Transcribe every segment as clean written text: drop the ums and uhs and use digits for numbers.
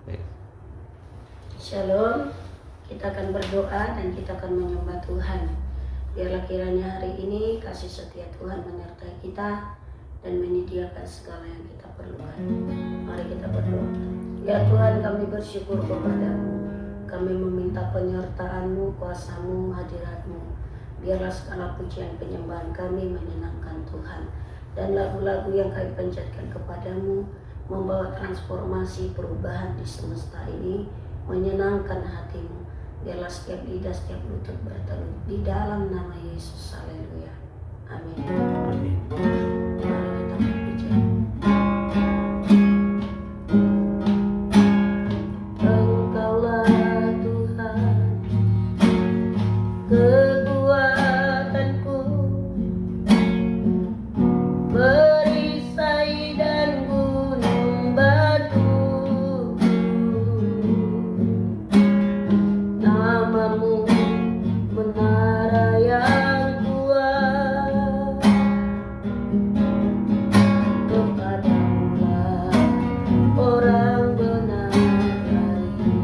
Baik. Shalom, kita akan berdoa dan kita akan menyembah Tuhan. Biarlah kiranya hari ini kasih setia Tuhan menyertai kita dan menyediakan segala yang kita perlukan. Mari kita berdoa. Ya Tuhan, kami bersyukur kepadamu. Kami meminta penyertaan-Mu, kuasa-Mu, hadirat-Mu. Biarlah segala pujian penyembahan kami menyenangkan Tuhan. Dan lagu-lagu yang kami panjatkan kepadamu membawa transformasi perubahan di semesta ini, menyenangkan hatimu. Biarlah setiap lidah, setiap lutut bertelut di dalam nama Yesus. Haleluya. Amin. Amin. Mari kita berpuji. Engkaulah Tuhan, kekuatanku, perisai dan gunung batu. Namamu menara yang kuat, kepadamulah orang benar lari.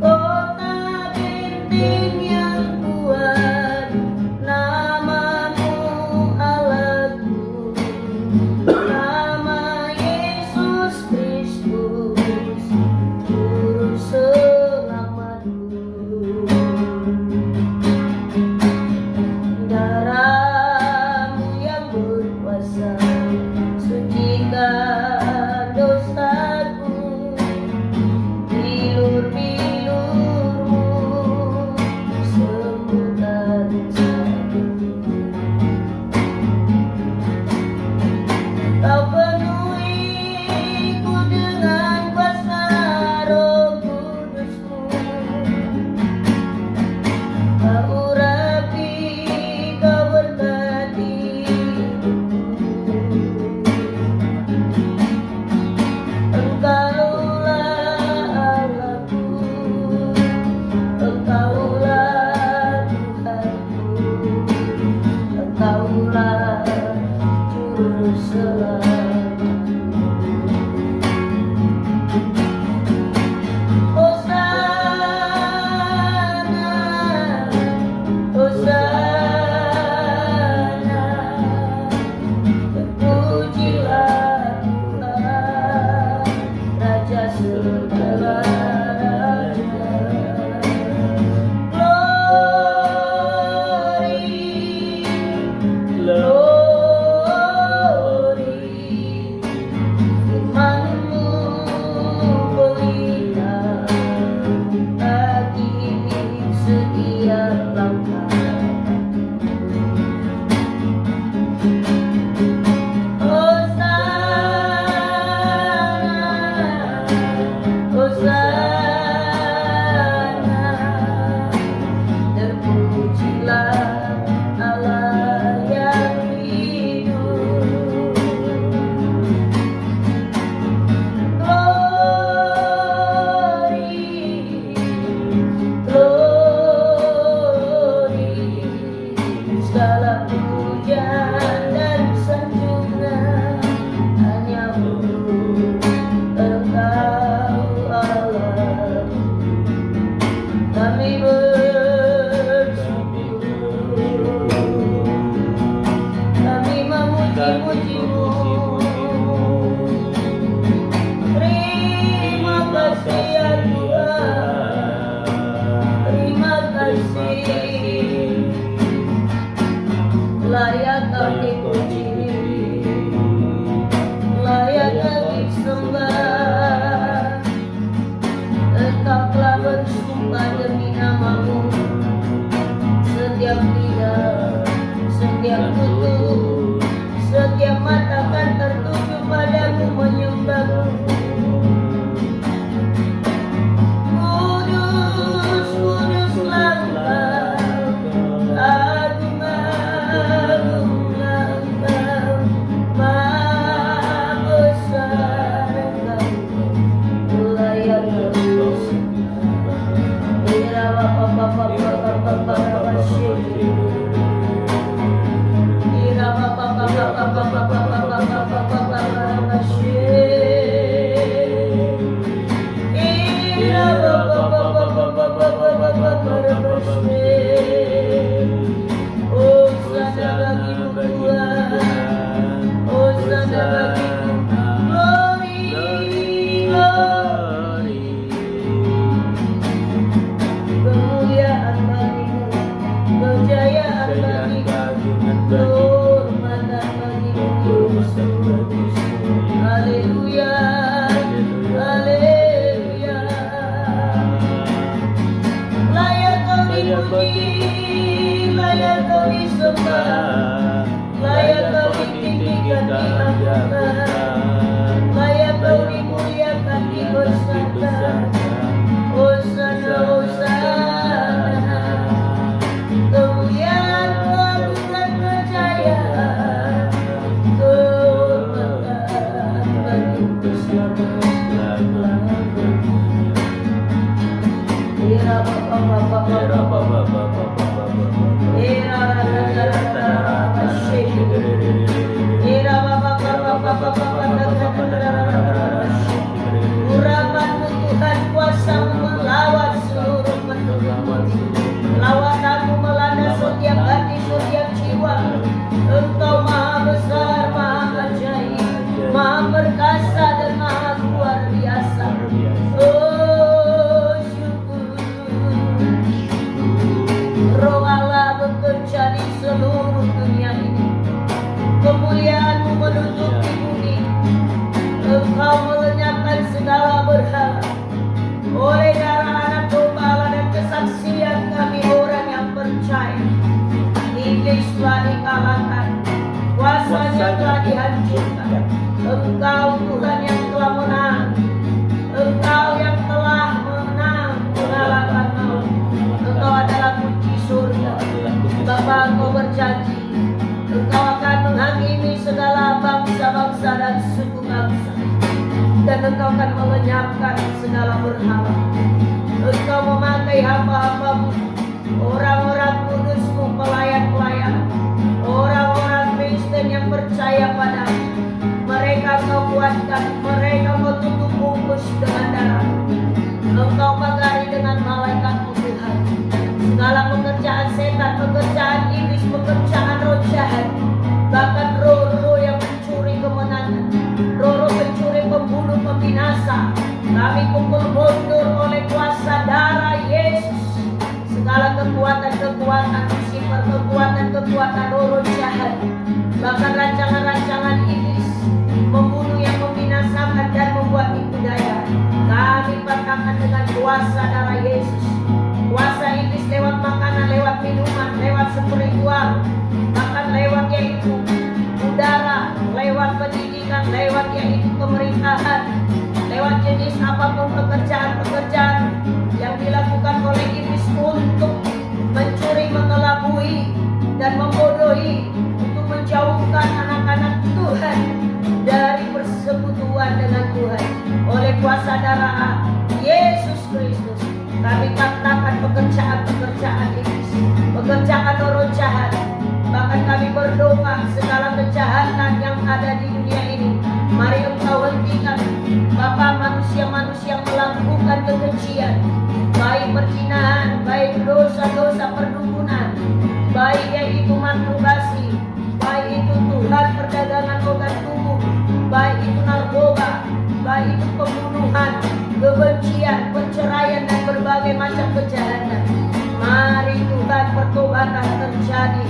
Kota benteng yang kuat, namamu Allahku, nama Yesus Kristus, Juru Selamatku. Darah-Mu yang berkuasa, sucikan dosaku. Bilur-bilur-Mu sembuhkan sakitku. Kau penuhiku dengan kuasa Roh Kudus-Mu. Kau urapi, Kau berkati hidupku. Engkaulah Allahku, Engkaulah Tuhanku, Engkaulah Juru Selamatku. Hosana, Hosana, terpujilah Tuhan, Raja segala raja. Glory, glory, hanya bagimu. Glory, glory. Kemuliaan bagimu, kejayaan bagimu, kehormatan bagimu Yesus. Haleluya, haleluya. Layak kau dipuji, layak kau disembah, layak kau ditinggikan, diangkat, layak kau dimuliakan, dibesarkan. Hosana, hosana. Kemuliaan, keagungan, kejayaan, kehormatan bagimu selama-lamanya. Era Bapa Era urapanmu Tuhan, kuasamu melawan seluruh penduduk, lawananmu melanda setiap hati, setiap jiwa. Engkau maha besar, maha ajaib, maha perkasa dan maha luar biasa. Oh syukur, Roh Allah bekerja di seluruh dunia ini. Kemuliaan-Mu menutupi bumi. Engkau melenyapkan segala berhala. Oleh darah anak domba Allah dan kesaksian kami orang yang percaya, iblis telah dikalahkan, kuasanya telah dihancurkan. Engkau Tuhan yang telah menang, Engkau yang telah menang, mengalahkan maut. Engkau adalah kunci surga. Bapa, Engkau berjanji Engkau akan menghakimi segala bangsa-bangsa dan suku bangsa, dan Engkau akan melenyapkan segala berhala. Engkau memakai hamba-hambamu, orang-orang kudus-Mu, pelayan-pelayan, orang-orang Kristen yang percaya padamu. Mereka Engkau kuatkan, mereka Engkau tutup bungkus dengan darah. Engkau pagari dengan malaikat-Mu Tuhan. Segala pekerjaan setan, pekerjaan iblis, pekerjaan roh jahat, bahkan roh-roh yang mencuri kemenangan, roh-roh pencuri, pembunuh, pembinasa, kami pukul mundur oleh kuasa darah Yesus. Segala kekuatan-kekuatan Lucifer, kekuatan-kekuatan roh-roh jahat, bahkan rancangan-rancangan iblis membunuh, yang membinasakan dan membuat tipu daya, kami patahkan dengan kuasa darah Yesus. Kuasa iblis lewat makanan, lewat minuman, lewat spiritual, bahkan lewat yaitu udara, lewat pendidikan, lewat yaitu pemerintahan, lewat jenis apapun pekerjaan-pekerjaan yang dilakukan oleh iblis untuk mencuri, mengelabui, dan membodohi, untuk menjauhkan anak-anak Tuhan dari persekutuan dengan Tuhan. Oleh kuasa darah Yesus Kristus, kami katakan pekerjaan-pekerjaan iblis, pekerjaan roh jahat, bahkan kami berdoa segala kejahatan yang ada di dunia ini, mari Engkau hentikan. Bapa, manusia-manusia yang melakukan kekejian, baik perzinahan, baik dosa-dosa perdukunan, baik yaitu masturbasi, baik itu Tuhan perdagangan organ tubuh, baik itu narkoba, baik itu pembunuhan, kebencian, perceraian, dan berbagai macam kejahatan. Mari Tuhan pertobatan terjadi.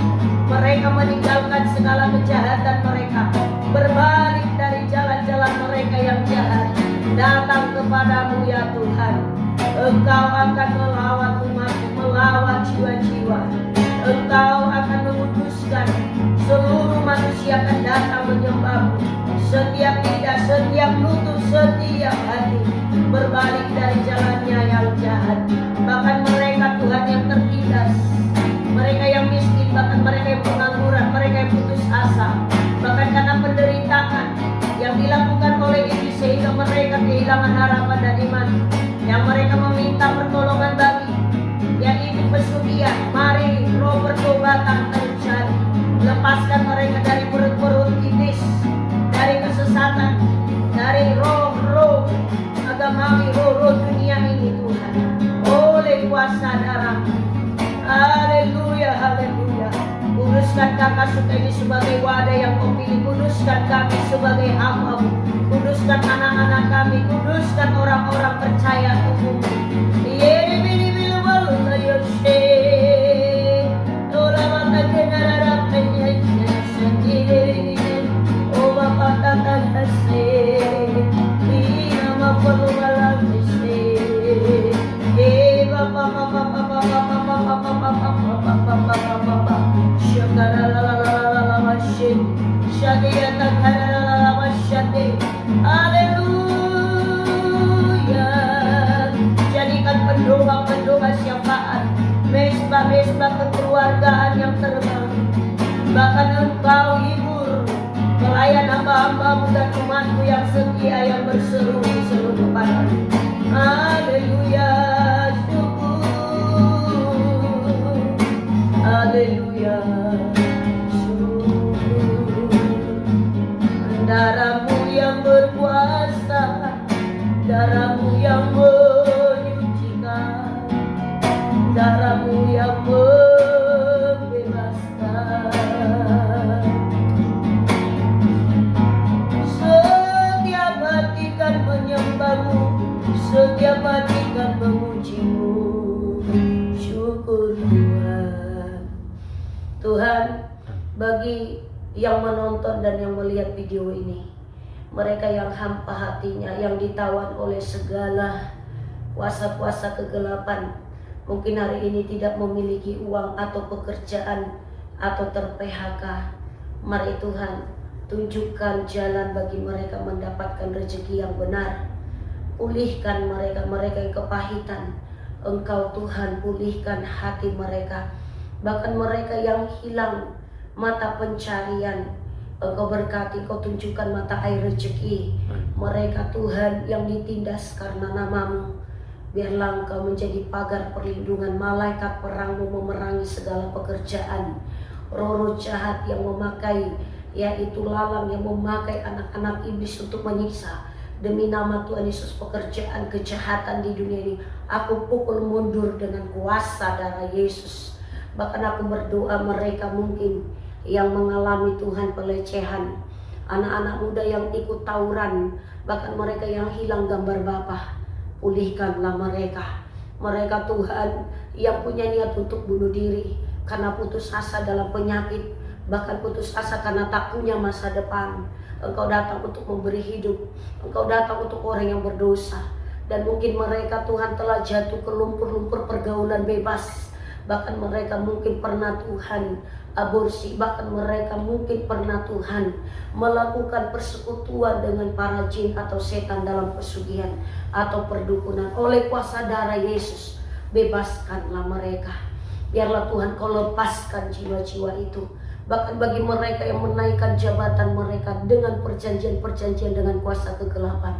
Mereka meninggalkan segala kejahatan mereka, berbalik dari jalan-jalan mereka yang jahat, datang kepadamu ya Tuhan. Engkau akan melawan umat-Mu, melawan jiwa-jiwa. Engkau akan memutuskan seluruh manusia akan datang menyembah-Mu. Setiap lidah, setiap lutut, setiap hati berbalik dari jalannya yang jahat. Bahkan mereka Tuhan yang tertindas, mereka yang miskin, bahkan mereka yang pengangguran, mereka yang putus asa, bahkan karena penderitaan yang dilakukan oleh iblis sehingga mereka kehilangan harapan dan iman, yang mereka meminta pertolongan bagi yang itu pesugihan. Mari roh pertobatan terjadi. Lepaskan mereka dari perut-perut iblis, dari kesesatan, dari roh-roh agamawi, roh-roh dunia ini Tuhan, oleh kuasa darah. Haleluya, haleluya. Urus Kuduskan kakak suka ini sebagai wadah yang kau pilih. Kuduskan kami sebagai hamba-Mu. Kuduskan anak-anak kami. Kuduskan orang-orang percaya tubuh-Mu. Oh Bapa Tata kasih, nama peluang haleluya. Jadikan pendoa-pendoa syafaat, mesbah-mesbah kekeluargaan yang terbang. Bahkan Engkau hibur pelayan hamba-hamba-Mu dan umat-Mu yang setia, yang berseru kepada-Mu. Haleluya, syukur. Haleluya, syukur. Darah-Mu yang berkuasa, darah-Mu yang menyucikan, darah-Mu yang membebaskan. Setiap hati kan menyembah-Mu, setiap hati kan memuji-Mu. Syukur Tuhan. Tuhan, bagi yang menonton dan yang melihat video ini, mereka yang hampa hatinya, yang ditawan oleh segala kuasa-kuasa kegelapan, mungkin hari ini tidak memiliki uang atau pekerjaan atau ter-PHK. Mari Tuhan, tunjukkan jalan bagi mereka mendapatkan rezeki yang benar. Pulihkan mereka yang kepahitan. Engkau Tuhan pulihkan hati mereka. Bahkan mereka yang hilang mata pencarian, Engkau berkati, Kau tunjukkan mata air rezeki. Mereka Tuhan yang ditindas karena nama-Mu, biarlah Engkau menjadi pagar perlindungan. Malaikat perang-Mu memerangi segala pekerjaan. Roh-roh jahat yang memakai, yaitu lalang yang memakai anak-anak iblis untuk menyiksa, demi nama Tuhan Yesus, pekerjaan kejahatan di dunia ini aku pukul mundur dengan kuasa darah Yesus. Bahkan aku berdoa mereka mungkin yang mengalami Tuhan pelecehan, anak-anak muda yang ikut tawuran, bahkan mereka yang hilang gambar Bapa, pulihkanlah mereka. Mereka Tuhan yang punya niat untuk bunuh diri karena putus asa dalam penyakit, bahkan putus asa karena tak punya masa depan. Engkau datang untuk memberi hidup, Engkau datang untuk orang yang berdosa. Dan mungkin mereka Tuhan telah jatuh ke lumpur-lumpur pergaulan bebas. Bahkan mereka mungkin pernah Tuhan aborsi, bahkan mereka mungkin pernah Tuhan melakukan persekutuan dengan para jin atau setan dalam pesugihan atau perdukunan. Oleh kuasa darah Yesus, bebaskanlah mereka. Biarlah Tuhan Kau lepaskan jiwa-jiwa itu. Bahkan bagi mereka yang menaikkan jabatan mereka dengan perjanjian-perjanjian dengan kuasa kegelapan,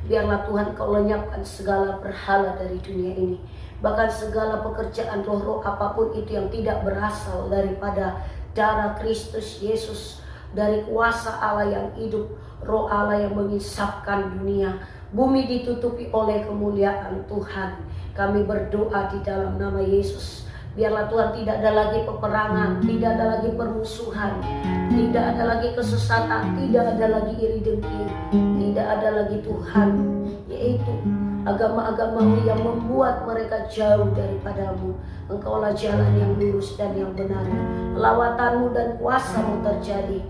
biarlah Tuhan Kau lenyapkan segala berhala dari dunia ini. Bahkan segala pekerjaan roh-roh apapun itu yang tidak berasal daripada darah Kristus Yesus, dari kuasa Allah yang hidup, roh Allah yang mengisapkan dunia, bumi ditutupi oleh kemuliaan Tuhan. Kami berdoa di dalam nama Yesus. Biarlah Tuhan tidak ada lagi peperangan, tidak ada lagi permusuhan, tidak ada lagi kesesatan, tidak ada lagi iri dengki, tidak ada lagi Tuhan, yaitu agama-agama yang membuat mereka jauh daripada-Mu. Engkaulah jalan yang lurus dan yang benar. Lawatan-Mu dan kuasa-Mu terjadi.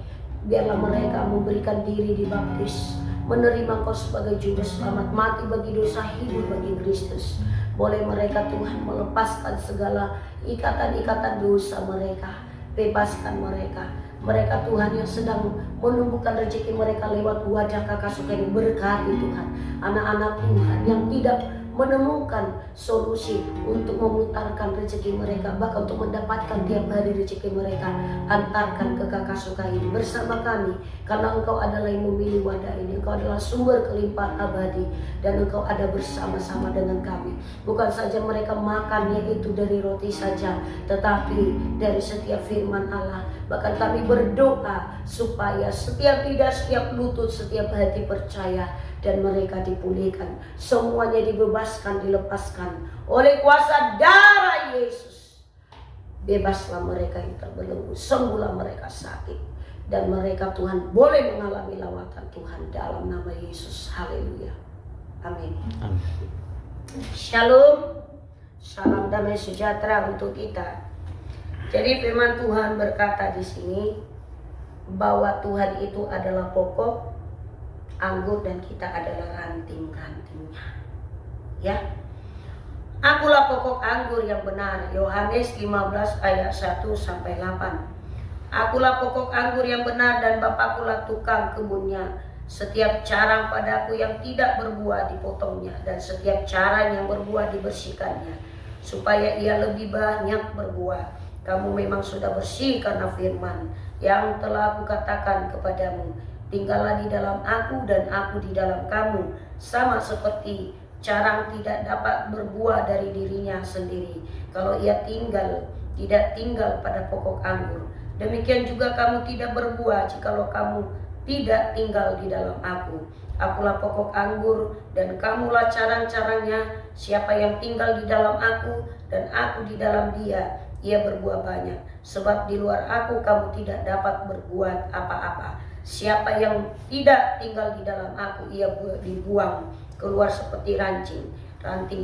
Biarlah mereka memberikan diri dibaptis, menerima Kau sebagai juru selamat, mati bagi dosa, hidup bagi Kristus. Boleh mereka Tuhan melepaskan segala ikatan-ikatan dosa mereka, bebaskan mereka. Mereka Tuhan yang sedang menumbuhkan rezeki mereka lewat wadah Kakak Sukaini, berkati Tuhan anak-anak Tuhan yang tidak menemukan solusi untuk memutarkan rezeki mereka, bahkan untuk mendapatkan tiap hari rezeki mereka. Antarkan ke Kakak Sukaini bersama kami, karena Engkau adalah yang memilih wadah ini. Engkau adalah sumber kelimpahan abadi, dan Engkau ada bersama-sama dengan kami. Bukan saja mereka makannya itu dari roti saja, tetapi dari setiap firman Allah. Bahkan kami berdoa supaya setiap lidah, setiap lutut, setiap hati percaya, dan mereka dipulihkan. Semuanya dibebaskan, dilepaskan oleh kuasa darah Yesus. Bebaslah mereka yang terbelenggu, sembuhlah mereka sakit. Dan mereka Tuhan boleh mengalami lawatan Tuhan dalam nama Yesus. Haleluya. Amin. Shalom. Salam damai sejahtera untuk kita. Jadi firman Tuhan berkata di sini bahwa Tuhan itu adalah pokok anggur dan kita adalah ranting-rantingnya. Ya. Akulah pokok anggur yang benar. Yohanes 15 ayat 1 sampai 8. Akulah pokok anggur yang benar dan Bapakkulah tukang kebunnya. Setiap carang padaku yang tidak berbuah dipotongnya, dan setiap carang yang berbuah dibersihkannya, supaya ia lebih banyak berbuah. Kamu memang sudah bersih karena firman yang telah aku katakan kepadamu. Tinggallah di dalam aku dan aku di dalam kamu, sama seperti carang tidak dapat berbuah dari dirinya sendiri kalau ia tidak tinggal pada pokok anggur. Demikian juga kamu tidak berbuah jikalau kamu tidak tinggal di dalam aku. Akulah pokok anggur dan kamulah carang-carangnya. Siapa yang tinggal di dalam aku dan aku di dalam dia, ia berbuah banyak. Sebab di luar aku kamu tidak dapat berbuat apa-apa. Siapa yang tidak tinggal di dalam aku, ia dibuang keluar seperti ranting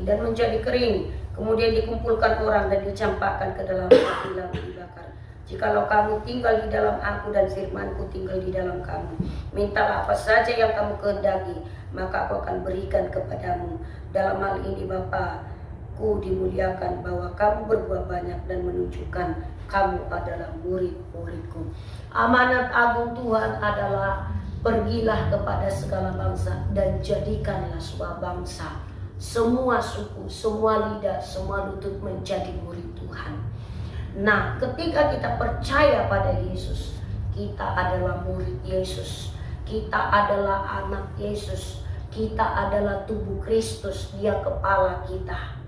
dan menjadi kering. Kemudian dikumpulkan orang dan dicampakkan ke dalam api lalu dibakar. Jikalau kamu tinggal di dalam aku dan firmanku tinggal di dalam kamu, mintalah apa saja yang kamu kehendaki, maka aku akan berikan kepadamu. Dalam hal ini Bapa-Ku dimuliakan, bahwa kamu berbuah banyak dan menunjukkan kamu adalah murid-muridku. Amanat agung Tuhan adalah pergilah kepada segala bangsa dan jadikanlah sebuah bangsa, semua suku, semua lidah, semua lutut menjadi murid Tuhan. Nah, ketika kita percaya pada Yesus, kita adalah murid Yesus, kita adalah anak Yesus, kita adalah tubuh Kristus, Dia kepala kita.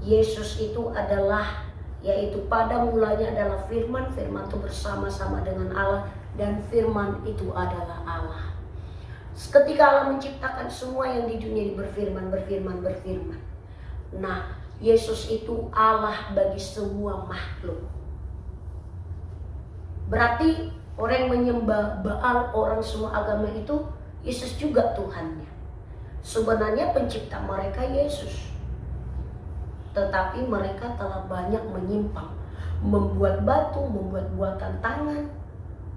Yesus itu adalah, yaitu pada mulanya adalah firman, firman itu bersama-sama dengan Allah, dan firman itu adalah Allah. Ketika Allah menciptakan semua yang di dunia ini berfirman. Nah, Yesus itu Allah bagi semua makhluk. Berarti orang yang menyembah Baal, orang semua agama itu, Yesus juga Tuhannya. Sebenarnya pencipta mereka Yesus, tetapi mereka telah banyak menyimpang, membuat batu, membuat buatan tangan,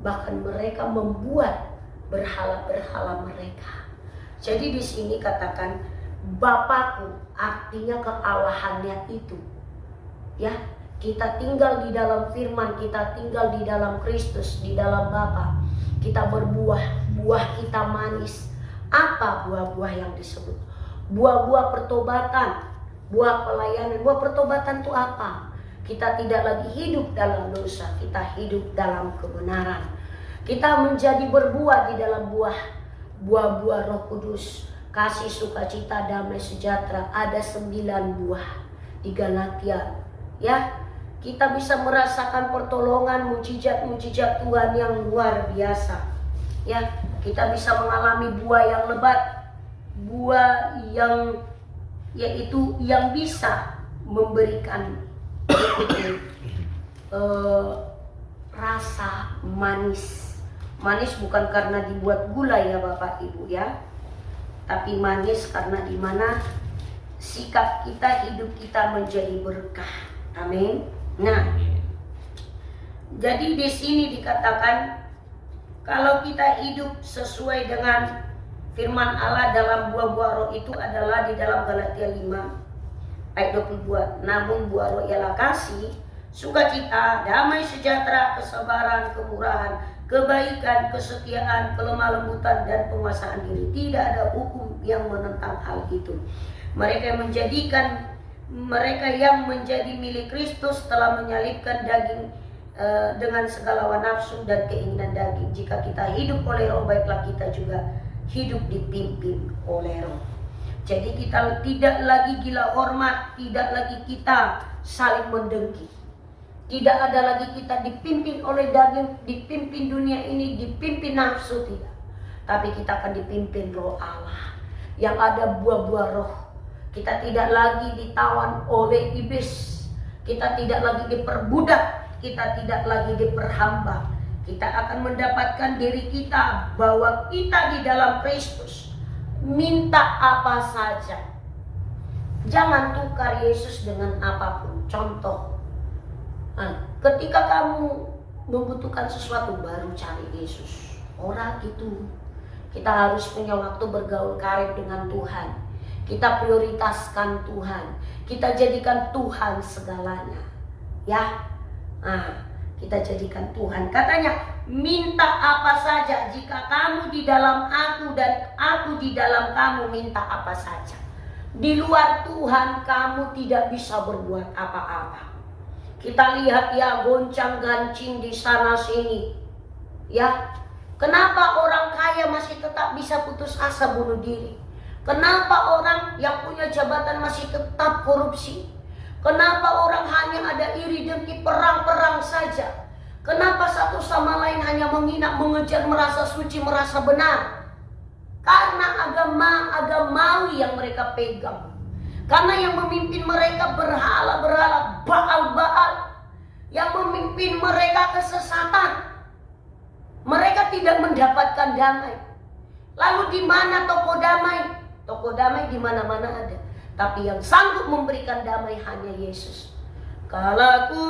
bahkan mereka membuat berhala-berhala mereka. Jadi di sini katakan Bapakku, artinya kealahannya itu. Ya, kita tinggal di dalam firman, kita tinggal di dalam Kristus, di dalam Bapa. Kita berbuah, buah kita manis. Apa buah-buah yang disebut? Buah-buah pertobatan, buah pelayanan. Buah pertobatan itu apa? Kita tidak lagi hidup dalam dosa, kita hidup dalam kebenaran. Kita menjadi berbuah di dalam buah-buah Roh Kudus. Kasih, sukacita, damai, sejahtera. Ada 9 buah di Galatia. Ya, kita bisa merasakan pertolongan, mujizat Tuhan yang luar biasa. Ya, kita bisa mengalami buah yang lebat, buah yang yaitu yang bisa memberikan rasa manis. Manis bukan karena dibuat gula ya Bapak Ibu ya, tapi manis karena dimana sikap kita, hidup kita menjadi berkah. Amin. Nah, jadi di sini dikatakan kalau kita hidup sesuai dengan firman Allah dalam buah-buah roh itu adalah di dalam Galatia 5 ayat 22. Namun buah roh ialah kasih, sukacita, damai sejahtera, kesabaran, kemurahan, kebaikan, kesetiaan, kelemah lembutan, dan penguasaan diri. Tidak ada hukum yang menentang hal itu. Mereka yang menjadi milik Kristus telah menyalibkan daging dengan segala nafsu dan keinginan daging. Jika kita hidup oleh roh, baiklah kita juga hidup dipimpin oleh roh. Jadi kita tidak lagi gila hormat, tidak lagi kita saling mendengki. Tidak ada lagi kita dipimpin oleh daging, dipimpin dunia ini, dipimpin nafsu, tidak. Tapi kita akan dipimpin roh Allah yang ada buah-buah roh. Kita tidak lagi ditawan oleh iblis. kita tidak lagi diperbudak, kita tidak lagi diperhamba. Kita akan mendapatkan diri kita bahwa kita di dalam Kristus. Minta apa saja. Jangan tukar Yesus dengan apapun. Contoh, ketika kamu membutuhkan sesuatu, baru cari Yesus. Orang itu. Kita harus punya waktu bergaul karib dengan Tuhan. Kita prioritaskan Tuhan. Kita jadikan Tuhan segalanya. Ya. Kita jadikan Tuhan. Katanya, minta apa saja jika kamu di dalam aku dan aku di dalam kamu, minta apa saja. Di luar Tuhan kamu tidak bisa berbuat apa-apa. Kita lihat ya, goncang-gancing di sana sini. Ya. Kenapa orang kaya masih tetap bisa putus asa bunuh diri? Kenapa orang yang punya jabatan masih tetap korupsi? Kenapa orang hanya ada iri dengki, perang-perang saja? Kenapa satu sama lain hanya menghina, mengejar, merasa suci, merasa benar? Karena agamawi yang mereka pegang. Karena yang memimpin mereka berhala-berhala, Baal-Baal. Yang memimpin mereka kesesatan. Mereka tidak mendapatkan damai. Lalu di mana toko damai? Toko damai di mana-mana ada. Tapi yang sanggup memberikan damai hanya Yesus. Kalau ku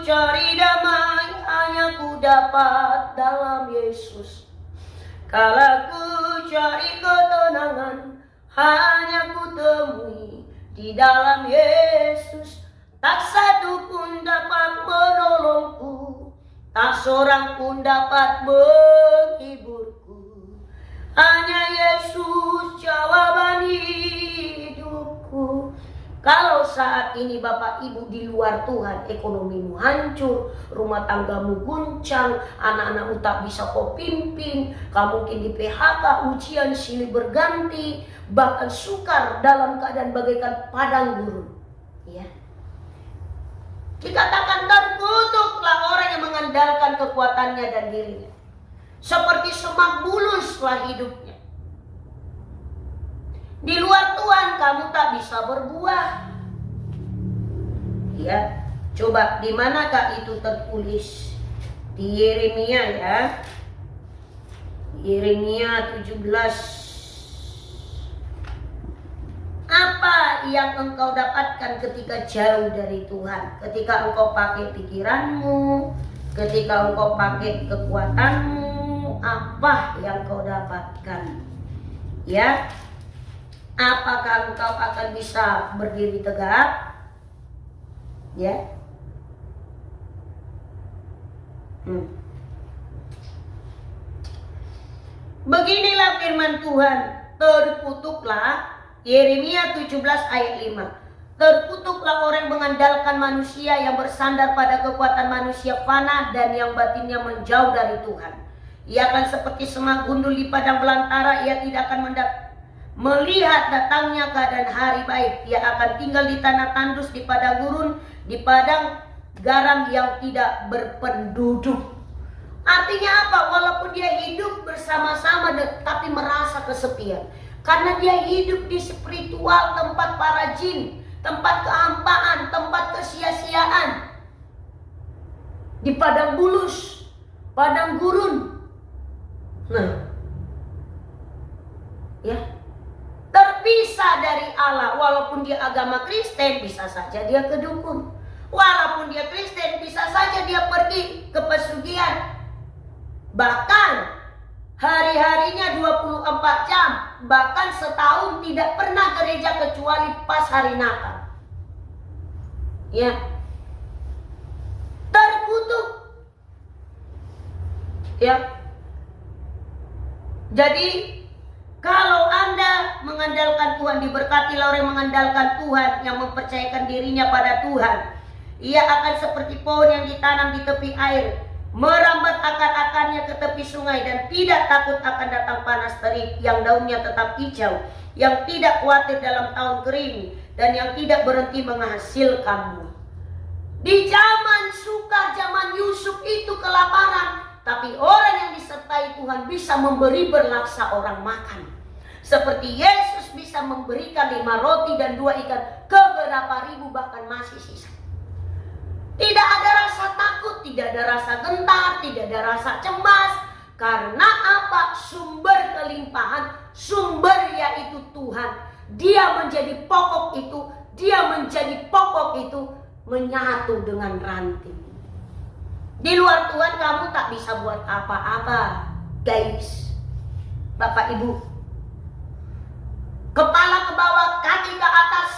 cari damai, hanya ku dapat dalam Yesus. Kalau ku cari ketenangan, hanya ku temui di dalam Yesus. Tak satu pun dapat menolongku, tak seorang pun dapat menghiburku. Hanya Yesus jawaban hidupku. Kalau saat ini Bapak Ibu di luar Tuhan, ekonomimu hancur, rumah tanggamu guncang, anak-anakmu tak bisa kau pimpin, kamu mungkin di PHK, ujian silih berganti, bahkan sukar dalam keadaan bagaikan padang gurun. Ya. Dikatakan terkutuklah orang yang mengandalkan kekuatannya dan dirinya. Seperti semak buluslah hidupnya. Di luar Tuhan kamu tak bisa berbuah. Ya, coba di manakah itu tertulis? Di Yeremia ya. Yeremia 17. Apa yang engkau dapatkan ketika jauh dari Tuhan? Ketika engkau pakai pikiranmu, ketika engkau pakai kekuatanmu, apa yang kau dapatkan? Ya, apakah engkau akan bisa berdiri tegak? Ya. Beginilah firman Tuhan, terkutuklah. Yeremia 17 ayat 5. Terkutuklah orang yang mengandalkan manusia, yang bersandar pada kekuatan manusia fana dan yang batinnya menjauh dari Tuhan. Ia akan seperti semak gundul di padang belantara, ia tidak akan melihat datangnya keadaan hari baik. Ia akan tinggal di tanah tandus, di padang gurun, di padang garam yang tidak berpenduduk. Artinya apa? Walaupun dia hidup bersama-sama tapi merasa kesepian. Karena dia hidup di spiritual, tempat para jin, tempat kehampaan, tempat kesia-siaan. Di padang bulus, padang gurun. Nah, ya, terpisah dari Allah. Walaupun dia agama Kristen, bisa saja dia ke dukun. Walaupun dia Kristen, bisa saja dia pergi ke pesugihan. Bahkan hari-harinya 24 jam, bahkan setahun tidak pernah gereja kecuali pas hari Natal. Ya. Terkutuk. Ya. Jadi kalau Anda mengandalkan Tuhan, diberkatilah orang yang mengandalkan Tuhan, yang mempercayakan dirinya pada Tuhan. Ia akan seperti pohon yang ditanam di tepi air, merambat akar-akarnya ke tepi sungai dan tidak takut akan datang panas terik, yang daunnya tetap hijau, yang tidak khawatir dalam tahun kering, dan yang tidak berhenti menghasilkan buah. Di zaman sukar, zaman Yusuf itu kelaparan, tapi orang yang disertai Tuhan bisa memberi berlaksa orang makan. Seperti Yesus bisa memberikan 5 roti dan 2 ikan ke berapa ribu, bahkan masih sisa. Tidak ada rasa takut, tidak ada rasa gentar, tidak ada rasa cemas. Karena apa? Sumber kelimpahan, sumber yaitu Tuhan. Dia menjadi pokok itu, dia menjadi pokok itu menyatu dengan ranting. Di luar Tuhan kamu tak bisa buat apa-apa, guys. Bapak Ibu, kepala ke bawah, kaki ke atas.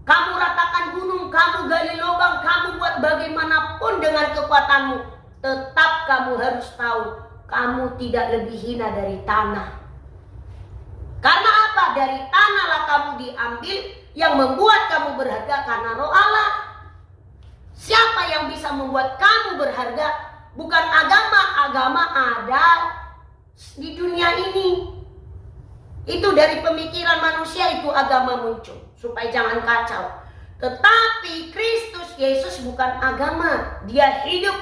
Kamu ratakan gunung, kamu gali lubang, kamu buat bagaimanapun dengan kekuatanmu. Tetap kamu harus tahu, kamu tidak lebih hina dari tanah. Karena apa? Dari tanahlah kamu diambil, yang membuat kamu berharga karena Roh Allah. Siapa yang bisa membuat kamu berharga? Bukan agama. Agama ada di dunia ini. Itu dari pemikiran manusia itu agama muncul. Supaya jangan kacau. Tetapi Kristus Yesus bukan agama. Dia hidup.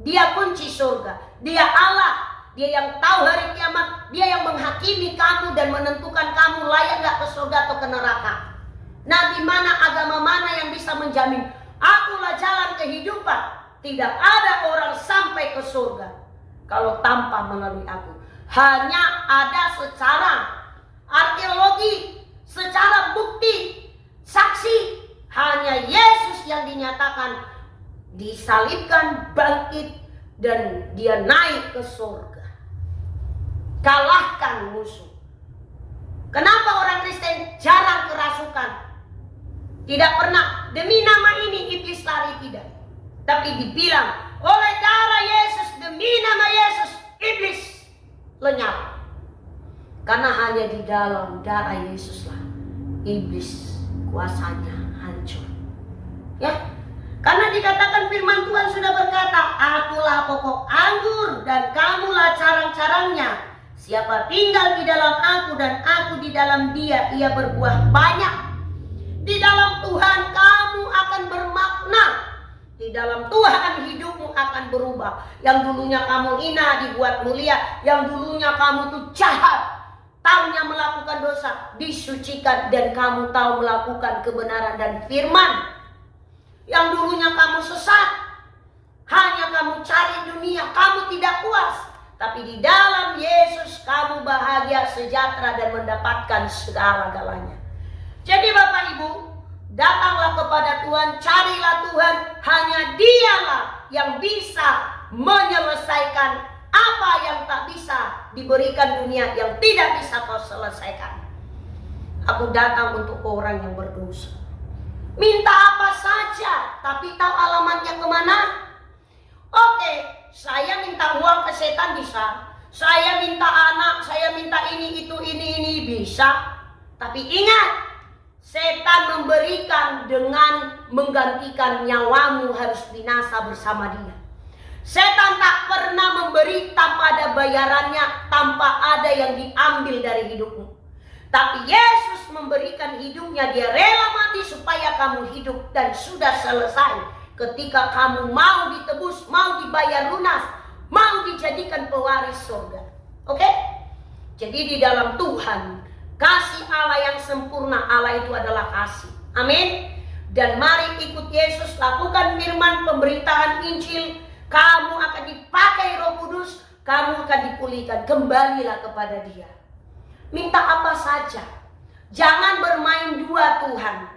Dia kunci surga. Dia Allah. Dia yang tahu hari kiamat. Dia yang menghakimi kamu dan menentukan kamu layak gak ke surga atau ke neraka. Nabi mana, agama mana yang bisa menjamin akulah jalan kehidupan? Tidak ada orang sampai ke surga kalau tanpa melalui aku. Hanya ada secara arkeologi, secara bukti, saksi. Hanya Yesus yang dinyatakan disalibkan, bangkit, dan dia naik ke surga. Kalahkan musuh. Kenapa orang Kristen jarang kerasukan? Tidak pernah. Demi nama ini iblis lari, tidak. Tapi dibilang oleh darah Yesus, demi nama Yesus, iblis lenyap. Karena hanya di dalam darah Yesuslah iblis kuasanya hancur. Ya. Karena dikatakan firman Tuhan sudah berkata, akulah pokok anggur dan kamulah carang-carangnya. Siapa tinggal di dalam aku dan aku di dalam dia, ia berbuah banyak. Di dalam Tuhan kamu akan bermakna. Di dalam Tuhan hidupmu akan berubah. Yang dulunya kamu hina dibuat mulia. Yang dulunya kamu tuh jahat, taunya melakukan dosa, disucikan dan kamu tahu melakukan kebenaran dan firman. Yang dulunya kamu sesat, hanya kamu cari dunia, kamu tidak puas. Tapi di dalam Yesus kamu bahagia, sejahtera dan mendapatkan segala-galanya. Jadi Bapak Ibu, datanglah kepada Tuhan, carilah Tuhan. Hanya Dialah yang bisa menyelesaikan apa yang tak bisa diberikan dunia, yang tidak bisa kau selesaikan. Aku datang untuk orang yang berdosa. Minta apa saja, tapi tahu alamatnya kemana? Oke, saya minta uang ke setan bisa. Saya minta anak, saya minta ini, itu, ini bisa. Tapi ingat, setan memberikan dengan menggantikan nyawamu harus binasa bersama dia. Setan tak pernah memberi tanpa ada bayarannya, tanpa ada yang diambil dari hidupmu. Tapi Yesus memberikan hidupnya, dia rela mati supaya kamu hidup dan sudah selesai. Ketika kamu mau ditebus, mau dibayar lunas, mau dijadikan pewaris surga. Oke? Jadi di dalam Tuhan, kasih Allah yang sempurna, Allah itu adalah kasih. Amin. Dan mari ikut Yesus, lakukan firman, pemberitaan Injil. Kamu akan dipakai Roh Kudus, kamu akan dipulihkan. Kembalilah kepada Dia. Minta apa saja. Jangan bermain dua Tuhan.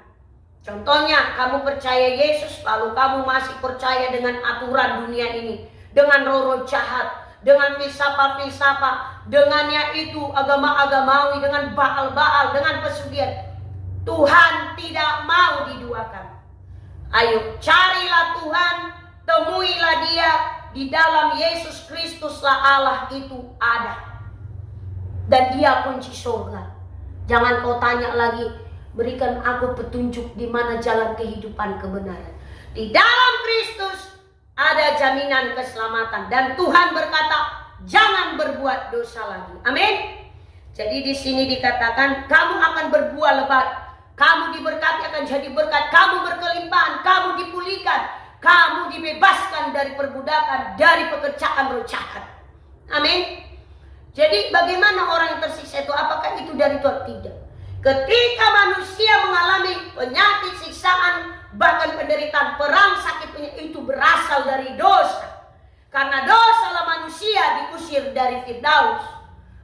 Contohnya, kamu percaya Yesus, lalu kamu masih percaya dengan aturan dunia ini, dengan roh-roh jahat, dengan filsafat-filsafat, dengannya itu agama-agamawi, dengan baal-baal, dengan pesugihan. Tuhan tidak mau diduakan. Ayo, carilah Tuhan, temuilah Dia. Di dalam Yesus Kristuslah Allah itu ada. Dan Dia kunci surga. Jangan kau tanya lagi, berikan aku petunjuk di mana jalan kehidupan kebenaran. Di dalam Kristus ada jaminan keselamatan. Dan Tuhan berkata, jangan berbuat dosa lagi. Amin. Jadi di sini dikatakan, kamu akan berbuah lebat. Kamu diberkati akan jadi berkat. Kamu berkelimpahan, kamu dipulihkan. Kamu dibebaskan dari perbudakan, dari pekerjaan roh jahat. Amin. Jadi bagaimana orang yang tersiksa itu? Apakah itu dari Tuhan? Tidak. Ketika manusia mengalami penyakit, siksaan, bahkan penderitaan, perang, sakit, itu berasal dari dosa. Karena dosalah manusia diusir dari Firdaus.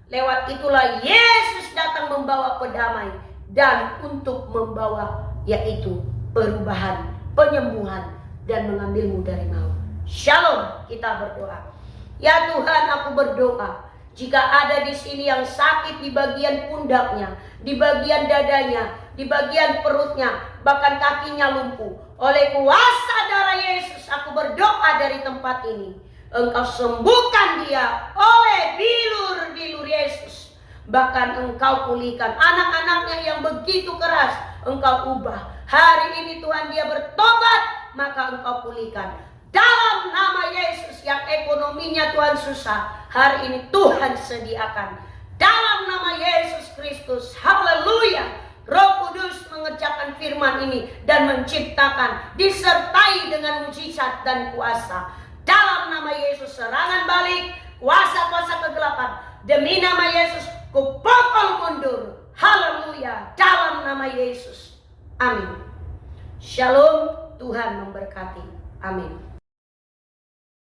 Lewat itulah Yesus datang membawa pendamai dan untuk membawa yaitu perubahan, penyembuhan, dan mengambilmu dari maut. Shalom, kita berdoa. Ya Tuhan, aku berdoa, jika ada di sini yang sakit di bagian pundaknya, di bagian dadanya, di bagian perutnya, bahkan kakinya lumpuh, oleh kuasa darah Yesus, aku berdoa dari tempat ini, Engkau sembuhkan dia oleh bilur-bilur Yesus. Bahkan Engkau pulihkan anak-anaknya yang begitu keras, Engkau ubah. Hari ini Tuhan dia bertobat, maka Engkau pulihkan. Dalam nama Yesus, yang ekonominya Tuhan susah, hari ini Tuhan sediakan. Dalam nama Yesus Kristus, haleluya. Roh Kudus mengerjakan firman ini dan menciptakan, disertai dengan mujizat dan kuasa. Dalam nama Yesus, serangan balik, kuasa-kuasa kegelapan, demi nama Yesus, kupukul mundur. Haleluya, dalam nama Yesus. Amin. Shalom, Tuhan memberkati. Amin.